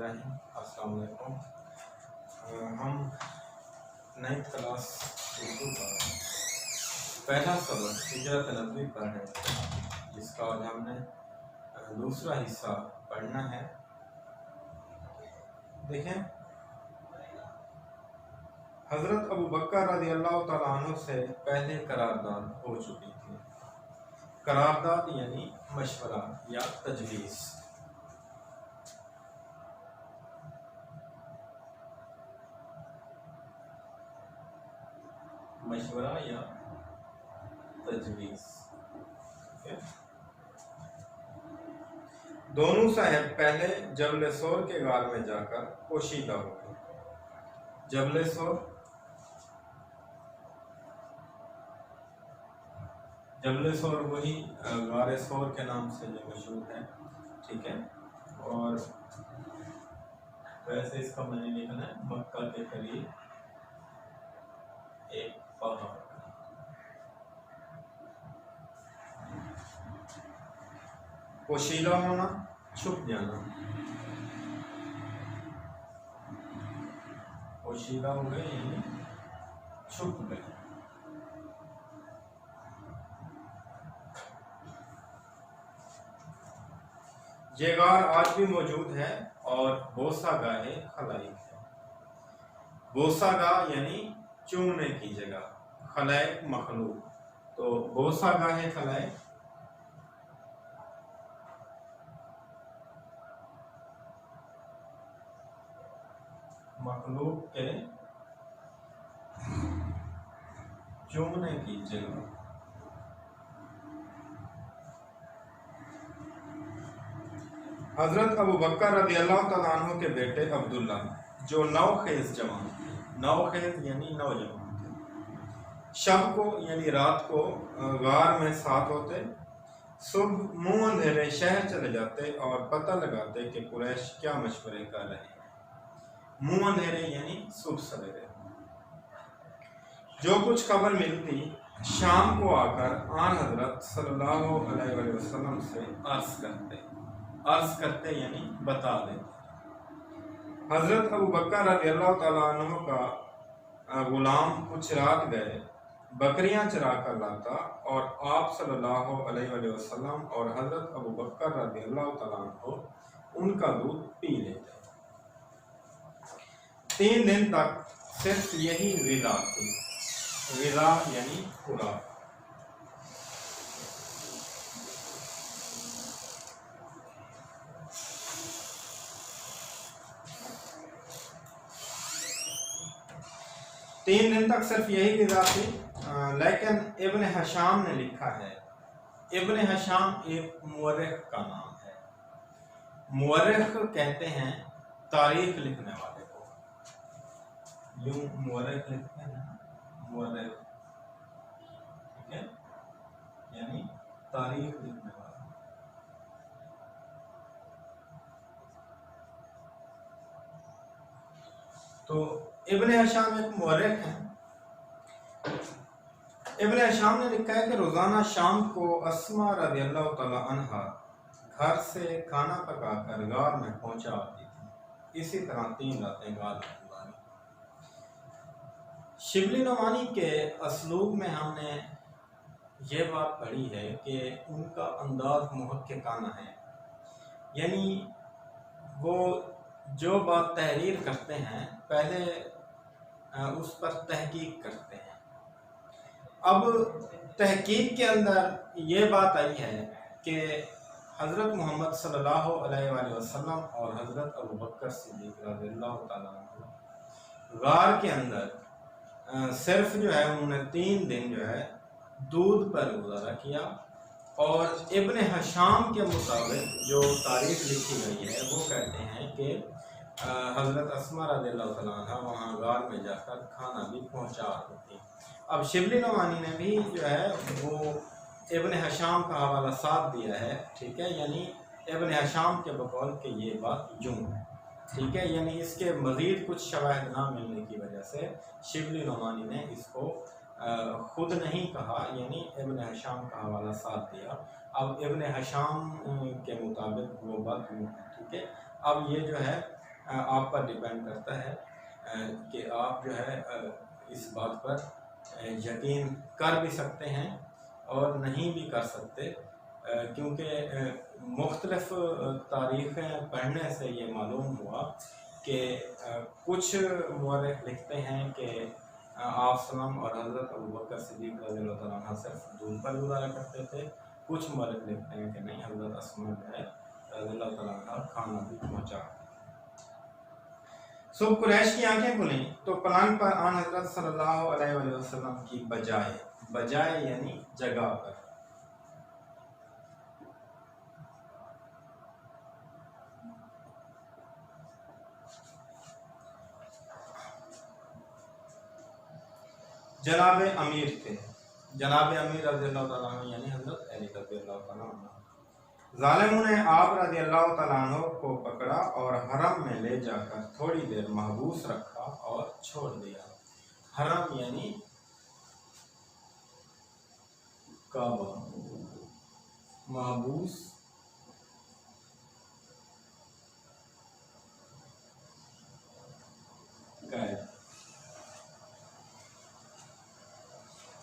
बिस्मिल्लाहिर्रहमानिर्रहीम। अस्सलाम वालेकुम। हम 9th क्लास उर्दू का पहला सबक हिजरत नबवी पढ़ रहे थे, जिसका आज हमने दूसरा हिस्सा पढ़ना है। देखें, हज़रत अबू बकर रज़ियल्लाहु तआला अन्हु से पहले करारदाद हो चुकी थी। करारदाद यानी मशवरा या तजवीज़। मशवरा या तजवीज़। दोनों साहब पहले जबल सोर के गार में जाकर पोशीदा हो गए। जबल सोर वही गार सोर के नाम से जो मशहूर है, ठीक है। और वैसे इसका मैंने लिखना है मक्का के करीब एक पहाड़। पोशीदा होना, छुप जाना। पोशीदा हो गए यानी छुप गए। ये गार आज भी मौजूद है और बोसा गाहे खलाइक है। बोसा गाह यानी चूमने की जगह, खलाइक मखलूक। तो बोसा गाहे खलाइक मखलूक के चूमने की जगह। हजरत अबू बकर रज़ियल्लाहु तआला अन्हु के बेटे अब्दुल्ला, जो नौखेज जवान थे, नौखेज यानी नौजवान थे, शब को यानी रात को गार में साथ होते। सुबह मुंह अंधेरे शहर चले जाते और पता लगाते कि कुरैश क्या मशवरे कर रहे हैं। मुंह अंधेरे यानी सुबह सवेरे। जो कुछ खबर मिलती शाम को आकर आन हजरत सल्लल्लाहु अलैहि वसल्लम से अर्ज करते यानी बता देते। हजरत अबू बकर रज़ियल्लाहु तआला अन्हु का गुलाम कुछ रात गए बकरियां चरा कर लाता और आप सल्लल्लाहु अलैहि वसल्लम और हजरत अबू बकर रज़ियल्लाहु तआला अन्हु उनका दूध पी लेते। 3 दिन तक सिर्फ यही ग़िज़ा थी। ग़िज़ा यानी खुराक। तीन दिन तक सिर्फ यही ग़िज़ा थी। लेकिन इब्न हशाम ने लिखा है, इब्न हशाम एक मुअर्रिख का नाम है। मुअर्रिख कहते हैं तारीख लिखने वाले को। यूं मुअर्रिख लिखते हैं, मुअर्रिख, ठीक है, यानी तारीख लिखने वाला। तो इब्न हशाम एक मुअर्रिख है। इब्न हशाम ने लिखा है कि रोजाना शाम को अस्मा रज़ियल्लाहु तआला अन्हा घर से खाना पकाकर गार में पहुंचा आती थी। इसी तरह 3 रातें गार में गुजारी। शिबली नोमानी के असलूब में हमने ये बात पढ़ी है कि उनका अंदाज मुहक्किकाना है, यानी वो जो बात तहरीर करते हैं पहले उस पर तहकीक करते हैं। अब तहकीक के अंदर ये बात आई है कि हज़रत मोहम्मद सल्लल्लाहु अलैहि वसल्लम और हज़रत अबू बकर सिद्दीक़ रज़ियल्लाहु तआला अन्हु गार के अंदर सिर्फ जो है उन्होंने 3 दिन जो है दूध पर गुजारा किया। और इब्न हशाम के मुताबिक जो तारीख लिखी गई है वो कहते हैं कि हज़रत अस्मा रज़ियल्लाहु तआला अन्हा वहाँ गार में जाकर खाना भी पहुँचा रही थी। अब शिबली नोमानी ने भी जो है वो इब्न हशाम का हवाला साथ दिया है, ठीक है, यानी इब्न हशाम के बकौल के ये बात यूं है, ठीक है, यानी इसके मज़ीद कुछ शवाहिद ना मिलने की वजह से शिबली नोमानी ने इसको खुद नहीं कहा, यानी इब्न हशाम का हवाला साथ दिया। अब इब्न हशाम के मुताबिक वो बात, ठीक है। अब ये जो है आप पर डिपेंड करता है कि आप जो है इस बात पर यकीन कर भी सकते हैं और नहीं भी कर सकते, क्योंकि मुख्तलिफ तारीख़ें पढ़ने से ये मालूम हुआ कि कुछ मुअर्रिख़ लिखते हैं कि आप सल्लम और हज़रत अबू बकर सिद्दीक़ रज़ियल्लाहु तआला अन्हु सिर्फ दूर पर गुजारा करते थे। कुछ मुअर्रिख़ लिखते हैं कि नहीं, हज़रत अस्मा जो है रज़ियल्लाहु तआला अन्हा खाना भी पहुँचा। सुबह कुरैश की आंखें खुली तो पलंग पर आन हज़रत सल्लल्लाहु अलैहि वसल्लम की बजाय यानी जगह पर जनाब अमीर थे। जनाब अमीर रज़ियल्लाहु तआला अन्हु यानी हज़रत अली रज़ियल्लाहु तआला अन्हु। ज़ालिमों ने आप रज़ियल्लाहु तआला अन्हु को पकड़ा और हरम में ले जाकर थोड़ी देर महबूस रखा और छोड़ दिया। हरम यानी काबा, महबूस कैद।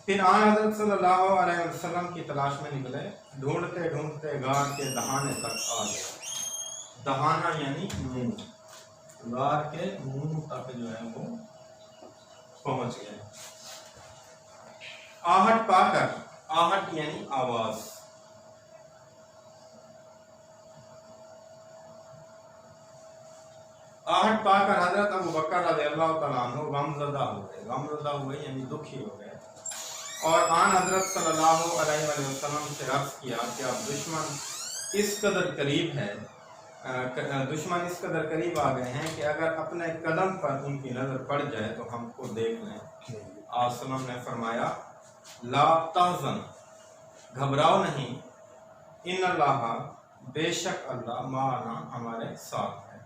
फिर आन हज़रत सल्लल्लाहु अलैहि वसल्लम की तलाश में निकले। ढूंढते ढूंढते गार के दहाने तक आ गए। दहाना यानी मुंह, गार के मुंह तक जो है वो पहुंच गए। आहट पाकर, आहट यानी आवाज, आहट पाकर हजरत अबू बकर रज़ियल्लाहु तआला अन्हु गमज़दा हुए यानी दुखी हो गए और आन हजरत सल्लल्लाहु अलैहि वसल्लम से अर्ज़ किया कि अब दुश्मन इस कदर करीब है, दुश्मन इस कदर करीब आ गए हैं कि अगर अपने कदम पर उनकी नज़र पड़ जाए तो हमको देख लें। आप सल्लम ने फरमाया, ला तहज़न, घबराओ नहीं, इन्नल्लाह, बेशक अल्लाह, माना, हमारे साथ है।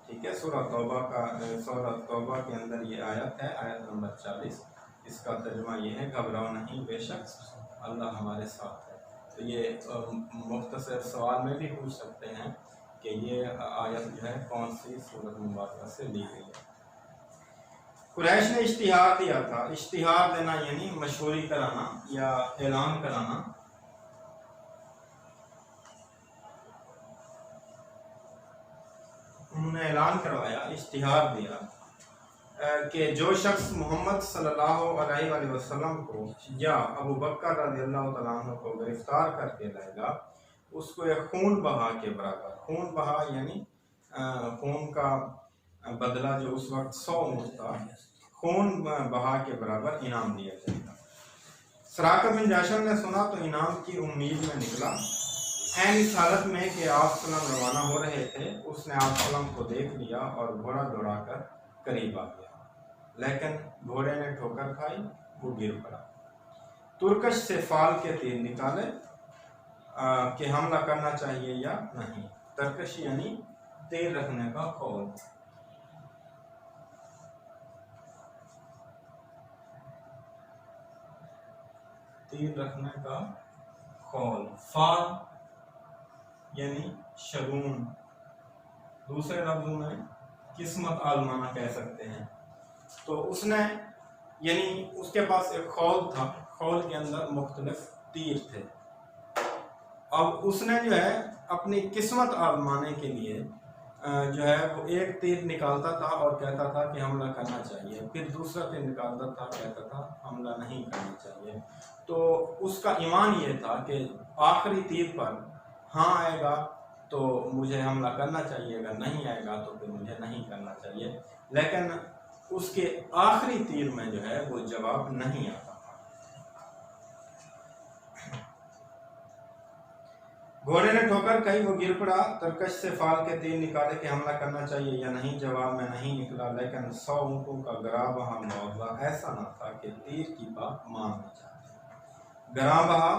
ठीक है, सूरह तौबा के अंदर ये आयत है, आयत नंबर 40। इसका तर्जुमा ये है, घबराओ नहीं, बेशक अल्लाह हमारे साथ है। तो ये मुख्तसर सवाल में भी पूछ सकते हैं कि ये आयत जो है कौन सी सूरत मुबारक से ली गई है। कुरैश ने इश्तिहार दिया था। इश्तिहार देना यानी मशहूरी कराना या ऐलान कराना। उन्होंने ऐलान करवाया, इश्तिहार दिया कि जो शख्स मोहम्मद सल्लल्लाहु अलैहि वसल्लम को या अबू बकर रज़ियल्लाहु तआला अन्हु को गिरफ्तार करके लाएगा, उसको एक खून बहा के बराबर, खून बहा यानी खून का बदला जो उस वक्त 100 ऊँट था, खून बहा के बराबर इनाम दिया जाएगा। सराक़ा बिन जाशम ने सुना तो इनाम की उम्मीद में निकला। ऐन इस हालत में कि आप सल्लम रवाना हो रहे थे, उसने आप सल्लम को देख लिया और घोड़ा दौड़ाकर करीब आ गया, लेकिन घोड़े ने ठोकर खाई, वो गिर पड़ा। तुर्कश से फाल के तीर निकाले कि हमला करना चाहिए या नहीं। तरकश यानी तीर रखने का कौल। तीर रखने का कौल। फाल यानी शगुन, दूसरे लफ्जों में किस्मत आजमाना कह सकते हैं। तो उसने यानी उसके पास एक खौल था, खौल के अंदर मुख्तलिफ तीर थे। अब उसने जो है अपनी किस्मत आजमाने के लिए जो है वो एक तीर निकालता था और कहता था कि हमला करना चाहिए, फिर दूसरा तीर निकालता था, कहता था हमला नहीं करना चाहिए। तो उसका ईमान ये था कि आखिरी तीर पर हाँ आएगा तो मुझे हमला करना चाहिए, अगर नहीं आएगा तो फिर मुझे नहीं करना चाहिए। लेकिन उसके आखिरी तीर में जो है वो जवाब नहीं आता। घोड़े ने ठोकर खाई, वो गिर पड़ा। तरकश से फाल के तीर निकाले कि हमला करना चाहिए या नहीं, जवाब में नहीं निकला। लेकिन 100 ऊँटों का गरा बहा मुआवजा ऐसा न था कि तीर की बात मान न जाए। गरा बहा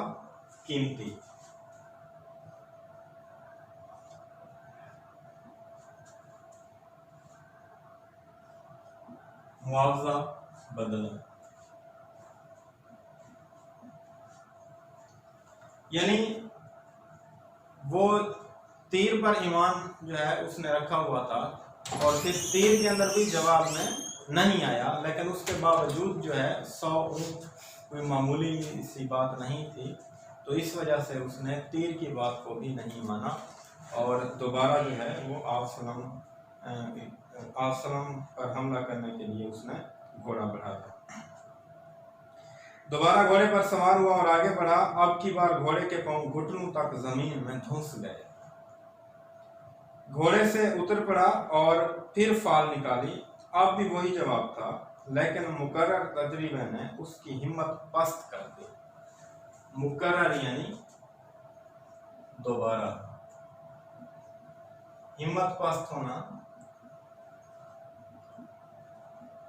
कीमती, मुआवजा बदला, यानी वो तीर पर ईमान जो है उसने रखा हुआ था और फिर तीर के अंदर भी जवाब में नहीं आया, लेकिन उसके बावजूद जो है 100 ऊँट कोई मामूली सी बात नहीं थी, तो इस वजह से उसने तीर की बात को भी नहीं माना और दोबारा जो है वो आसलम पर हमला करने के लिए उसने घोड़ा बढ़ाया। दोबारा घोड़े पर सवार हुआ और आगे बढ़ा। अब की बार घोड़े के पांव घुटनों तक जमीन में धंस गए। घोड़े से उतर पड़ा और फिर फाल निकाली। अब भी वही जवाब था, लेकिन मुकर्रर तजरीबे ने उसकी हिम्मत पस्त कर दी। मुकर्रर यानी दोबारा, हिम्मत पस्त होना,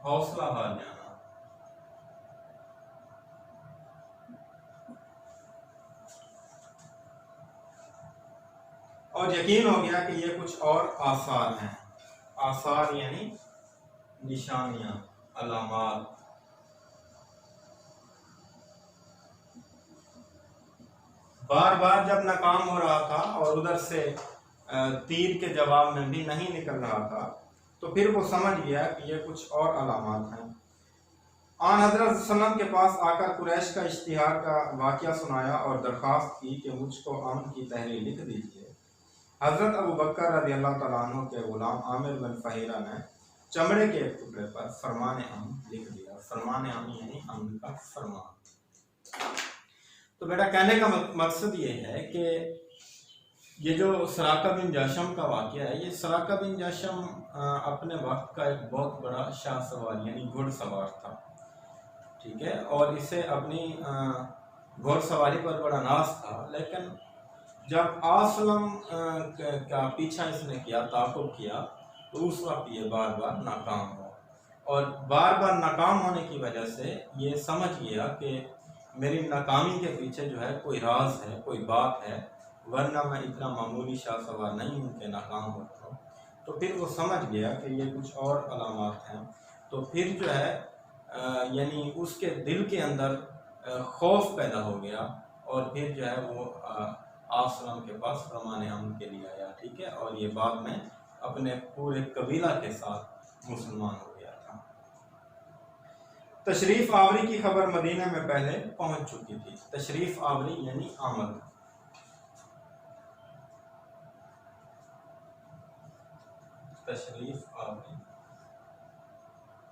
हौसला हार जाना। और यकीन हो गया कि ये कुछ और आसार हैं। आसार यानी निशानियां, अलामात। बार बार जब नाकाम हो रहा था और उधर से तीर के जवाब में भी नहीं निकल रहा था, तो फिर वो समझ गया कि ये कुछ और अलामात हैं। आन हजरत सल्लम के पास आकर कुरैश का इश्तिहार का वाक़या सुनाया और दरख्वास्त की कि मुझको अमन की तहरीर लिख दीजिए। हजरत अबू बकर रज़ी अल्लाह तआला अन्हु के गुलाम आमिर बिन फहीरा ने चमड़े के एक टुकड़े पर फरमान अमन लिख दिया। फरमान अमन यानी अमन का फरमान। तो बेटा कहने का मकसद ये है कि ये जो सराका बिन जाशम का वाक़या है, ये सराका बिन जाशम अपने वक्त का एक बहुत बड़ा शाह सवार यानी घुड़सवार था, ठीक है, और इसे अपनी घुड़सवारी पर बड़ा नाज था। लेकिन जब आसलम का पीछा इसने किया, ताक़ुब किया, तो उस वक्त ये बार बार नाकाम हुआ और बार बार नाकाम होने की वजह से ये समझ गया कि मेरी नाकामी के पीछे जो है कोई राज है, कोई बात है, वरना मैं इतना मामूली शाह सवार नहीं हूँ कि नाकाम होता हूँ। तो फिर वो समझ गया कि ये कुछ और अलामात हैं। तो फिर जो है यानी उसके दिल के अंदर खौफ पैदा हो गया और फिर जो है वो आसलम के पास फरमान अमन के लिए आया, ठीक है, और ये बाद में अपने पूरे कबीला के साथ मुसलमान हो गया था। तशरीफ आवरी की खबर मदीने में पहले पहुंच चुकी थी। तशरीफ आवरी यानी आमद। तशरीफ आवरी,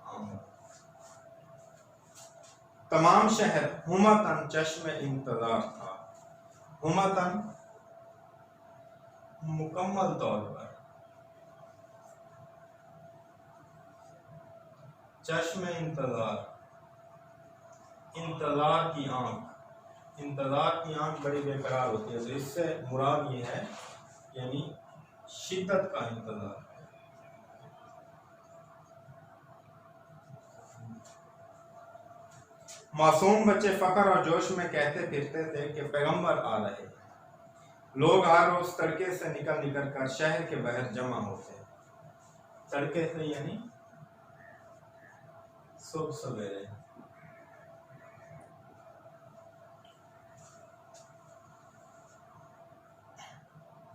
आमद। तमाम शहर हुमतन चश्मे इंतजार था। हुमतन मुकम्मल तौर पर, चश्मे इंतजार, इंतजार की आंख। इंतजार की आंख बड़ी बेकरार होती है, तो इससे मुराद ये है यानी शिद्दत का इंतजार। मासूम बच्चे फख्र और जोश में कहते फिरते थे कि पैगंबर आ रहे हैं। लोग हर रोज तड़के से निकल कर शहर के बाहर जमा होते। तड़के से यानी सुबह सवेरे।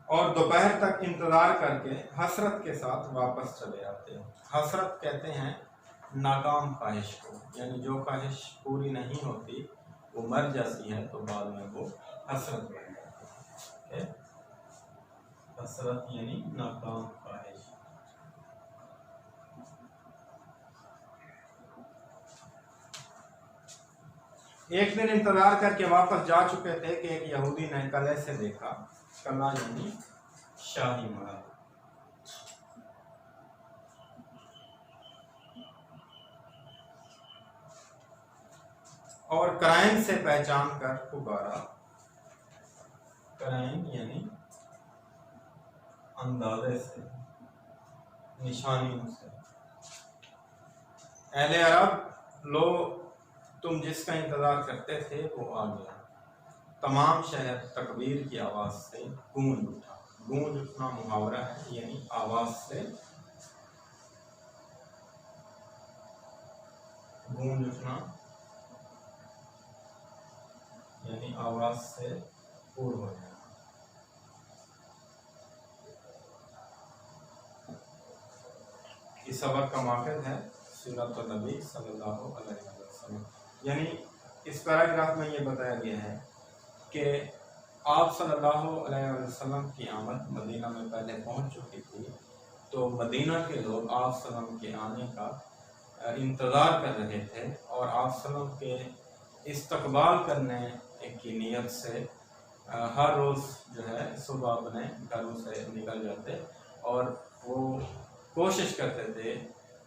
और दोपहर तक इंतजार करके हसरत के साथ वापस चले आते हैं। हसरत कहते हैं नाकाम ख्वाहिश को, यानी जो ख्वाहिश पूरी नहीं होती वो मर जाती है, तो बाद में वो हसरत बन जाती है। हसरत यानी नाकाम ख्वाहिश। एक दिन इंतजार करके वापस जा चुके थे कि एक यहूदी ने कले से देखा। कला यानी शाही महल। और क्राइम से पहचान कर पुकारा। क्राइम यानी अंदाजे से, निशानियों से। अहले अरब, लो तुम जिसका इंतजार करते थे वो आ गया। तमाम शहर तकबीर की आवाज से गूंज उठा। गूंज उठना मुहावरा है, यानी आवाज से गूंज उठना, यानी आवाज से पूर्ण हो जाना। इस सबक का माक़िज़ है सीरत नबी सल्लल्लाहु अलैहि वसल्लम। यानी इस पैराग्राफ में ये बताया गया है कि आप सल्लल्लाहु अलैहि वसल्लम की आमद मदीना में पहले पहुंच चुकी थी, तो मदीना के लोग आप सल्लम के आने का इंतज़ार कर रहे थे और आप सल्लम के इस्तकबाल करने की नीयत से हर रोज़ जो है सुबह अपने घरों से निकल जाते और वो कोशिश करते थे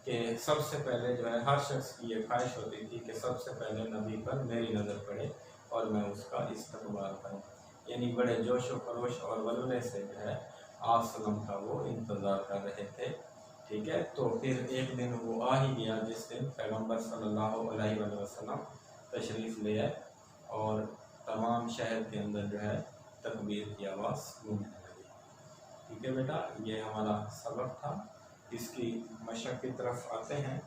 कि सबसे पहले जो है हर शख्स की ये ख्वाहिश होती थी कि सबसे पहले नबी पर मेरी नज़र पड़े और मैं उसका इस्तकबाल करूँ। यानी बड़े जोश व खरोश और वल्वले से जो है आप सल्लम का वो इंतज़ार कर रहे थे। ठीक है, तो फिर एक दिन वो आ ही गया जिस दिन पैगम्बर सल्लल्लाहु अलैहि वसल्लम तशरीफ़ ले आए और तमाम शहर के अंदर जो है तकबीर की आवाज़ गूंजने लगी। ठीक है बेटा, ये हमारा सबक था। इसकी मशक की तरफ आते हैं।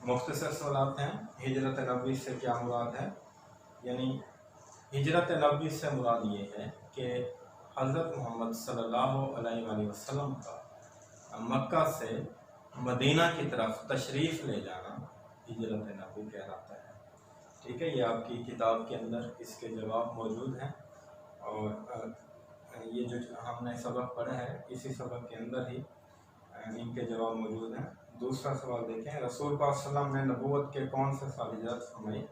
मुख्तसर सवालात हैं। हिजरत नबवी से क्या मुराद है? यानी हिजरत नबवी से मुराद ये है कि हज़रत मोहम्मद सल्लल्लाहु अलैहि वसल्लम का मक्का से मदीना की तरफ तशरीफ़ ले जाना हिजरत नबवी कहलाता है। ठीक है, ये आपकी किताब के अंदर इसके जवाब मौजूद हैं और ये जो हमने सबक पढ़ा है इसी सबक के अंदर ही इनके जवाब मौजूद हैं। दूसरा सवाल देखें, रसूल पाक सल्लल्लाहु अलैहि वसल्लम ने नबूवत के कौन से साल हिजरत फरमाई?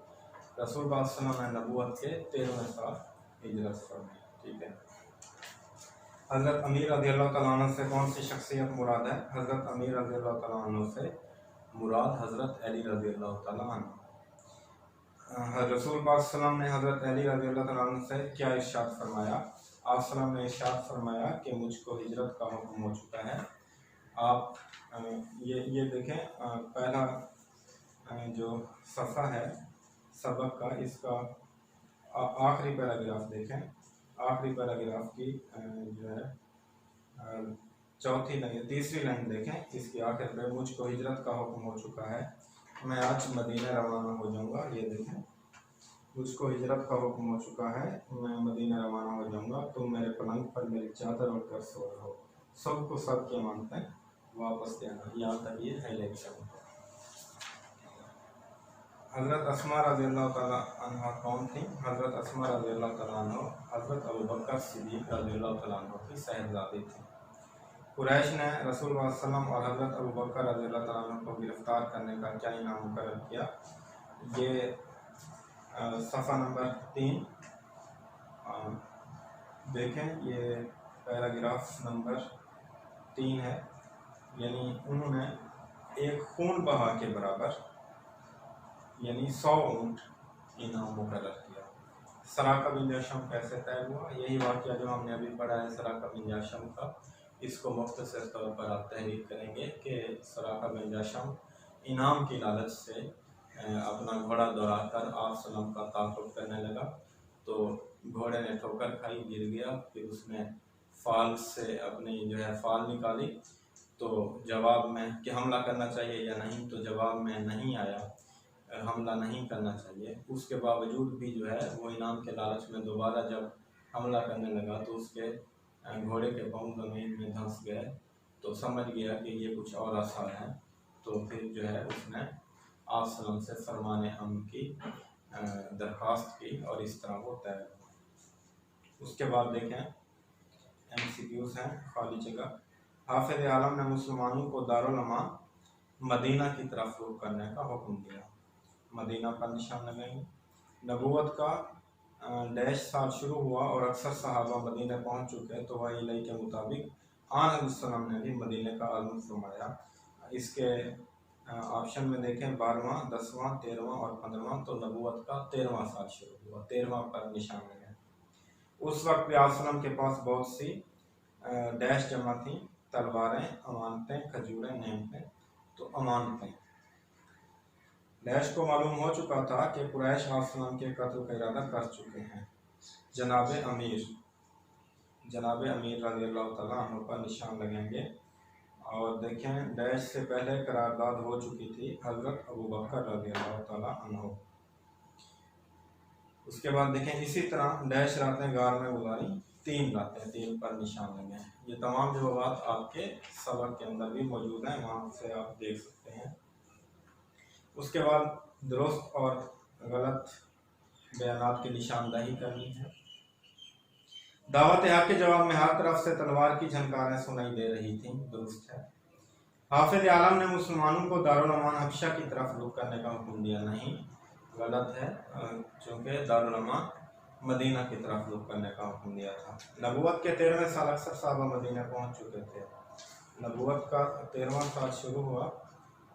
रसूल पाक सल्लल्लाहु अलैहि वसल्लम ने नबूवत के 13वें साल हिजरत फरमाई। ठीक है। हज़रत अमीर रज़ियल्लाहु तआला अन्हु से कौन सी शख्सियत मुराद है? हज़रत अमीर रज़ियल्लाहु तआला अन्हु से मुराद हज़रत अली रज़ियल्लाहु तआला अन्हु। रसूल पाक सल्लल्लाहु अलैहि वसल्लम ने हज़रत अली रज़ियल्लाहु तआला अन्हु से क्या इरशाद फरमाया? आप सल्लम ने इरशाद फरमाया कि मुझको हिजरत का हुक्म हो चुका है। आप ये देखें, पहला जो सफ़ा है सबक का, इसका आखिरी पैराग्राफ देखें। आखिरी पैराग्राफ की जो है चौथी लाइन, तीसरी लाइन देखें। इसके आखिर पे मुझको हिजरत का हुक्म हो चुका है, मैं आज मदीना रवाना हो जाऊंगा। ये देखें, मुझको हिजरत का हुक्म हो चुका है, मैं मदीना रवाना हो जाऊंगा। तुम मेरे पलंग पर मेरी चादर ओढ़ कर सो रहो, सबको सब क्या मानते हैं वापस देना। यहाँ तक ये हाईलाइट करना। हज़रत अस्मा रज़ियल्लाहु तआला अन्हा कौन थी? हज़रत अस्मा रज़ियल्लाहु तआला अन्हा हज़रत अबू बकर सिद्दीक़ रज़ियल्लाहु तआला अन्हु की शहज़ादी थी। कुरैश ने रसूल सल्लल्लाहु अलैहि वसल्लम और हज़रत अबू बकर रज़ियल्लाहु तआला अन्हु को गिरफ़्तार करने का क्या इनाम मुकर्रर किया? ये सफ़ा नंबर 3 देखें, ये पैराग्राफ नंबर 3 है। यानी उन्होंने एक खून बहा के बराबर यानी 100 ऊँट इनाम मुकर्रर किया। सराका बिन जशम कैसे तय हुआ? यही वाक़या जो हमने अभी पढ़ा है सराका बिन जशम का, इसको मुख्तसर तौर पर आप तहरीर करेंगे कि सराका बिन जशम इनाम की लालच से अपना घोड़ा दौड़ा कर आप सल्लम का ताक़ुब करने लगा, तो घोड़े ने ठोकर खाई, गिर गया। फिर उसने फाल से अपनी जो है फाल निकाली, तो जवाब में कि हमला करना चाहिए या नहीं, तो जवाब में नहीं आया, हमला नहीं करना चाहिए। उसके बावजूद भी जो है वो इनाम के लालच में दोबारा जब हमला करने लगा तो उसके घोड़े के पाँव ज़मीन में धंस गए, तो समझ गया कि ये कुछ और आसार है। तो फिर जो है उसने आप सल्लम से फरमाने अमन की दरख्वास्त की और इस तरह वो तय हुआ। उसके बाद देखें, MCQs हैं खाली जगह। हाफिज़ आलम ने मुसलमानों को दारुल अमान मदीना की तरफ रुख करने का हुक्म दिया। मदीना पर निशान लगाएंगे। नबूवत का डैश साल शुरू हुआ और अक्सर सहाबा मदीना पहुंच चुके, तो वही इलाही के मुताबिक आन सल्लम ने भी मदीने का आलम फरमाया। इसके ऑप्शन में देखें 12वां, 10वां, 13वां और 15वां, तो नबूवत का 13वां साल शुरू हुआ, 13वां पर निशान लगाएं। उस वक्त भी आप सल्लम के पास बहुत सी डैश जमा थी, तलवारें, अमानतें, खजूरें, नेमतें। तो अमानतें डैश को मालूम हो चुका था कि कुरैश आप सल्लम के कत्ल का इरादा कर चुके हैं। जनाब अमीर रज़ियल्लाहु तआला अन्हु पर निशान लगेंगे। और देखें, डैश से पहले करारदाद हो चुकी थी हज़रत अबू बकर रज़ियल्लाहु तआला अन्हु। उसके बाद देखें, इसी तरह डैश रातें गार में गुजारी, 3 लाते हैं, 3 पर निशान लगे हैं। ये तमाम जवाब आपके सबक के अंदर भी मौजूद हैं, वहाँ से आप देख सकते हैं। उसके बाद दुरुस्त और गलत बयानात की निशानदही करनी है। दावत हक के जवाब में हर तरफ से तलवार की झनकारें सुनाई दे रही थीं, दुरुस्त है। हाफिज आलम ने मुसलमानों को दारुल अमान हबशा की तरफ रुख करने का हुक्म दिया, नहीं, गलत है, क्योंकि दारुल अमान मदीना की तरफ रुख करने का हुक्म दिया था। नबूवत के 13वें साल अक्सर साहबा मदीना पहुंच चुके थे। नबूवत का 13वां साल शुरू हुआ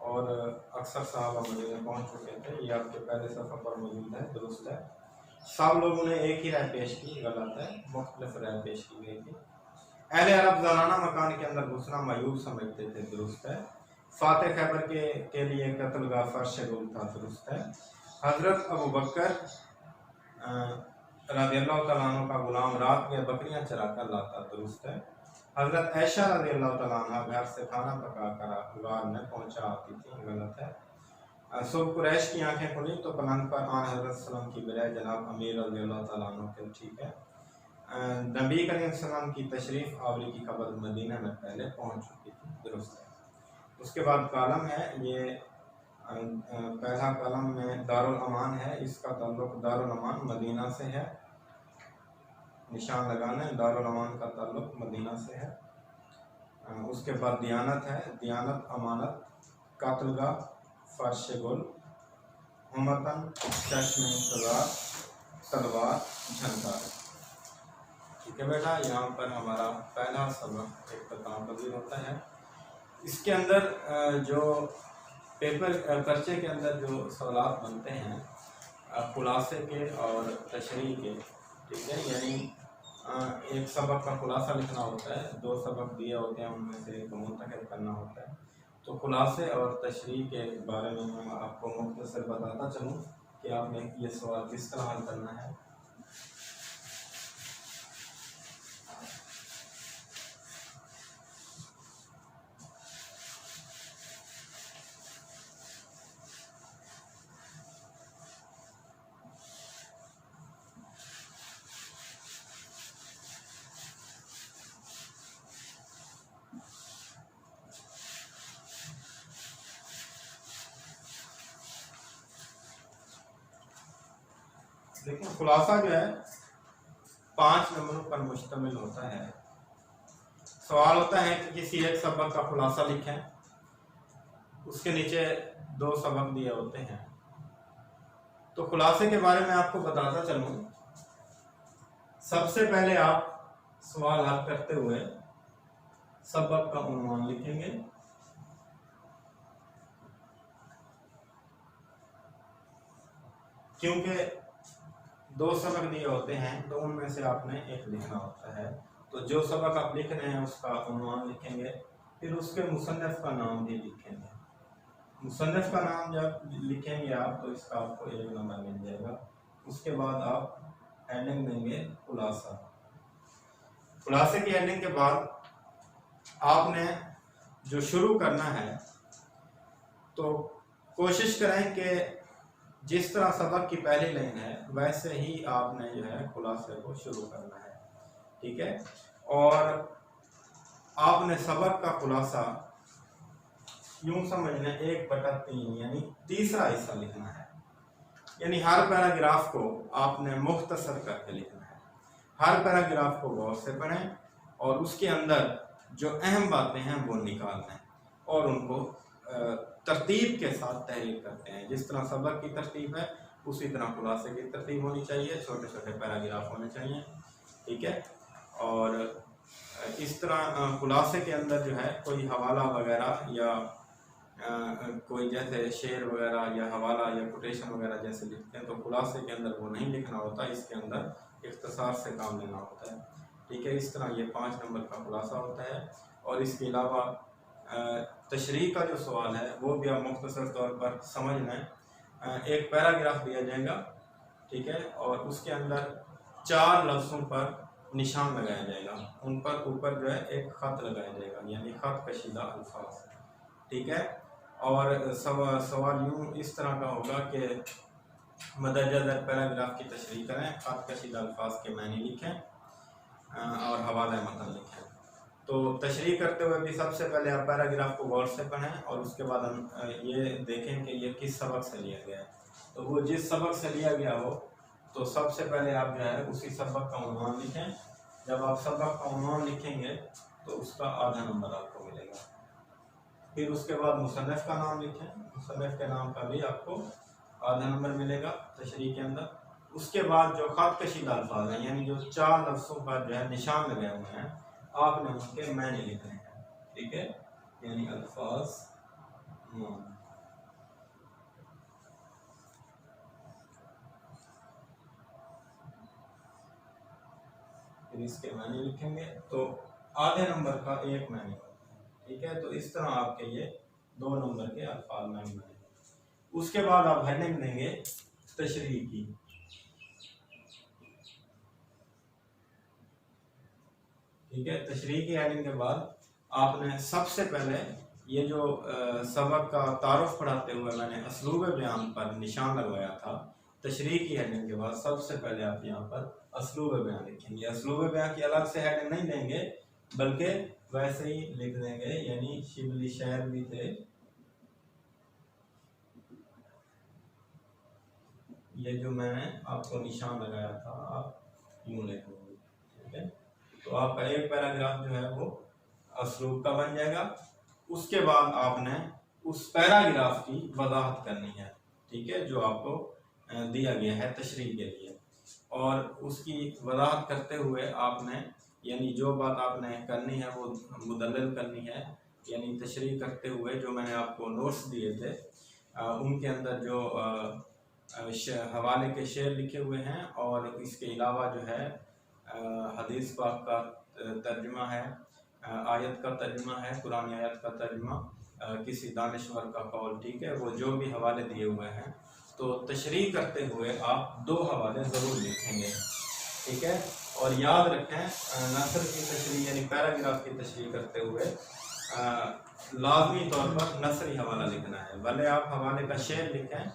और अक्सर साहबा मदीना पहुंच चुके थे। ये आपके पहले सफ़र पर मौजूद है, दुरुस्त है। सब लोगों ने एक ही राय पेश की, गलत है, मुख्तलिफ राय पेश की गई थी। अहले अरब ज़राना मकान के अंदर घुसना मयूब समझते थे, दुरुस्त है। फातेह खैबर के लिए कत्ल का फर्श गुल था, दुरुस्त है। हज़रत अबू बकर रज़ियल्लाहु तआला अन्हु का गुलाम रात में बकरियां चरा कर लाता, दुरुस्त है। हज़रत आयशा रज़ियल्लाहु तआला अन्हा घर से खाना पका कर गार में पहुंचा आती थी, गलत है। सुबह कुरैश की आंखें खुली तो पलंग पर आन हज़रत सल्लम की बजाय जनाब अमीर रज़ियल्लाहु तआला अन्हु थे, ठीक है। नबी करीम सल्लम की तशरीफ़ आवरी की खबर मदीना में पहले पहुंच चुकी थी, दुरुस्त है। उसके बाद कालम है, ये पहला कलम में दारुल अमान है, इसका ताल्लुक दारुल अमान मदीना से है, निशान लगाना है, दारुल अमान का ताल्लुक मदीना से है। उसके बाद दियानत है, दियानत अमानत, कातलगा, फर्श गुल, हमतन, चश्मे इंतज़ार, तलवार, झनकार। ठीक है बेटा, यहाँ पर हमारा पहला सबक इख्तिताम पज़ीर होता है। इसके अंदर जो पेपर पर्चे के अंदर जो सवाल बनते हैं खुलासे के और तशरीह के, ठीक है, यानी एक सबक का खुलासा लिखना होता है, 2 सबक दिए होते हैं, उनमें से एक मुंतखब करना होता है। तो खुलासे और तशरीह के बारे में मैं आपको मुख्तसर बताता चलूँ कि आपने ये सवाल किस तरह हल करना है। देखिए, खुलासा जो है 5 नंबरों पर मुश्तमिल होता है। सवाल होता है कि किसी एक सबक का खुलासा लिखें, उसके नीचे 2 सबक दिए होते हैं। तो खुलासे के बारे में आपको बताता चलूं, सबसे पहले आप सवाल हल करते हुए सबक का उन्वान लिखेंगे, क्योंकि 2 सबक दिए होते हैं तो उनमें से आपने एक लिखना होता है। तो जो सबक आप लिख रहे हैं उसका उन्वान लिखेंगे, फिर उसके मुसन्निफ का नाम भी लिखेंगे। मुसन्निफ का नाम जब लिखेंगे आप तो इसका आपको 1 नंबर मिल जाएगा। उसके बाद आप हेडिंग देंगे खुलासा। खुलासे की हेडिंग के बाद आपने जो शुरू करना है तो कोशिश करें कि जिस तरह सबक की पहली लाइन है वैसे ही आपने जो है खुलासे को शुरू करना है, ठीक है। और आपने सबक का खुलासा यूं समझ लें 1/3 यानी तीसरा हिस्सा लिखना है, यानी हर पैराग्राफ को आपने मुख्तसर करके लिखना है। हर पैराग्राफ को गौर से पढ़ें और उसके अंदर जो अहम बातें हैं वो निकालना है और उनको तरतीब के साथ तहरीर करते हैं। जिस तरह सबक की तरतीब है उसी तरह खुलासे की तरतीब होनी चाहिए, छोटे छोटे पैराग्राफ होने चाहिए, ठीक है। और इस तरह खुलासे के अंदर जो है कोई हवाला वगैरह या कोई जैसे शेर वगैरह या हवाला या कोटेशन वगैरह जैसे लिखते हैं तो खुलासे के अंदर वो नहीं लिखना होता, इसके अंदर इख्तिसार से काम लेना होता है, ठीक है। इस तरह ये 5 नंबर का खुलासा होता है। और इसके अलावा तशरीह का जो सवाल है वो भी आप मुख्तसर तौर पर समझ लें। एक पैराग्राफ दिया जाएगा, ठीक है, और उसके अंदर 4 लफ्ज़ों पर निशान लगाया जाएगा, उन पर ऊपर जो है एक ख़त लगाया जाएगा, यानी ख़त कशीदा अल्फाज, ठीक है। और सवाल यूँ इस तरह का होगा कि मदरजा दर पैराग्राफ की तशरीह करें, ख़त कशीदा अल्फाज के मानी लिखें, और हवाला मतन लिखें। तो तशरीह करते हुए भी सबसे पहले आप पैराग्राफ को गौर से पढ़ें और उसके बाद हम ये देखें कि ये किस सबक से लिया गया है। तो वो जिस सबक से लिया गया हो तो सबसे पहले आप जो है उसी सबक का उन्वान लिखें। जब आप सबक का उन्वान लिखेंगे तो उसका आधा नंबर आपको मिलेगा। फिर उसके बाद मुसन्निफ का नाम लिखें, मुसन्निफ के नाम का भी आपको आधा नंबर मिलेगा तशरीह के अंदर। उसके बाद जो ख़त कशीदा अल्फाज हैं, यानी जो 4 लफ्ज़ों पर जो है निशान लगे हुए हैं, आपने उनके मायने लिखने हैं। ठीक है, यानी अल्फाज फिर इसके मायने लिखेंगे तो आधे नंबर का एक मायने। ठीक है, तो इस तरह आपके ये 2 नंबर के अल्फाज मायने बने। उसके बाद आप हेडिंग देंगे तशरीह की। ठीक है, तशरीह की हेडिंग के बाद आपने सबसे पहले ये जो सबक का तारुफ पढ़ाते हुए मैंने असलूब बयान पर निशान लगवाया था, तशरीह की हेडिंग के बाद सबसे पहले आप यहाँ पर असलूब बयान लिखेंगे। असलूब बयान की अलग से हेडिंग नहीं देंगे बल्कि वैसे ही लिख देंगे, यानी शिबली शहर भी थे, ये जो मैंने आपको निशान लगाया था आप यूं लिखेंगे। ठीक है, तो आपका एक पैराग्राफ जो है वो असलूब का बन जाएगा। उसके बाद आपने उस पैराग्राफ की वजाहत करनी है। ठीक है, जो आपको दिया गया है तशरीह के लिए, और उसकी वजाहत करते हुए आपने यानी जो बात आपने करनी है वो मुदल्लल करनी है। यानी तशरीह करते हुए जो मैंने आपको नोट्स दिए थे उनके अंदर जो हवाले के शेर लिखे हुए हैं, और इसके अलावा जो है हदीस पाक का तर्जुमा है, आयत का तर्जुमा है, कुरानी आयत का तर्जुमा, किसी दानिश्वर का कौल। ठीक है, वो जो भी हवाले दिए हुए हैं, तो तशरीह करते हुए आप 2 हवाले ज़रूर लिखेंगे। ठीक है, और याद रखें नसर की तशरीह यानी पैराग्राफ की तशरीह करते हुए लाजमी तौर पर नसरी हवाला लिखना है। भले आप हवाले का शेर लिखें,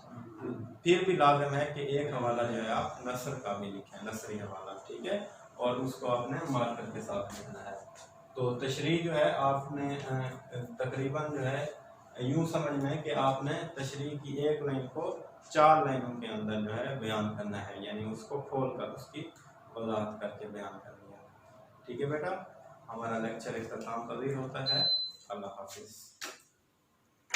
फिर भी लाजम है कि एक हवाला जो है आप नसर का भी लिखें, नसरी हवाला। ठीक है, और उसको आपने मार्कर के साथ लिखना है। तो तशरीह जो है आपने तकरीबन जो है यूँ समझ में कि आपने तशरीह की एक लाइन को 4 लाइनों के अंदर जो है बयान करना है, यानी उसको खोल कर उसकी वजाहत करके बयान करनी है। ठीक है बेटा, हमारा लेक्चर इख्तिताम पज़ीर होता है। अल्लाह हाफिज़।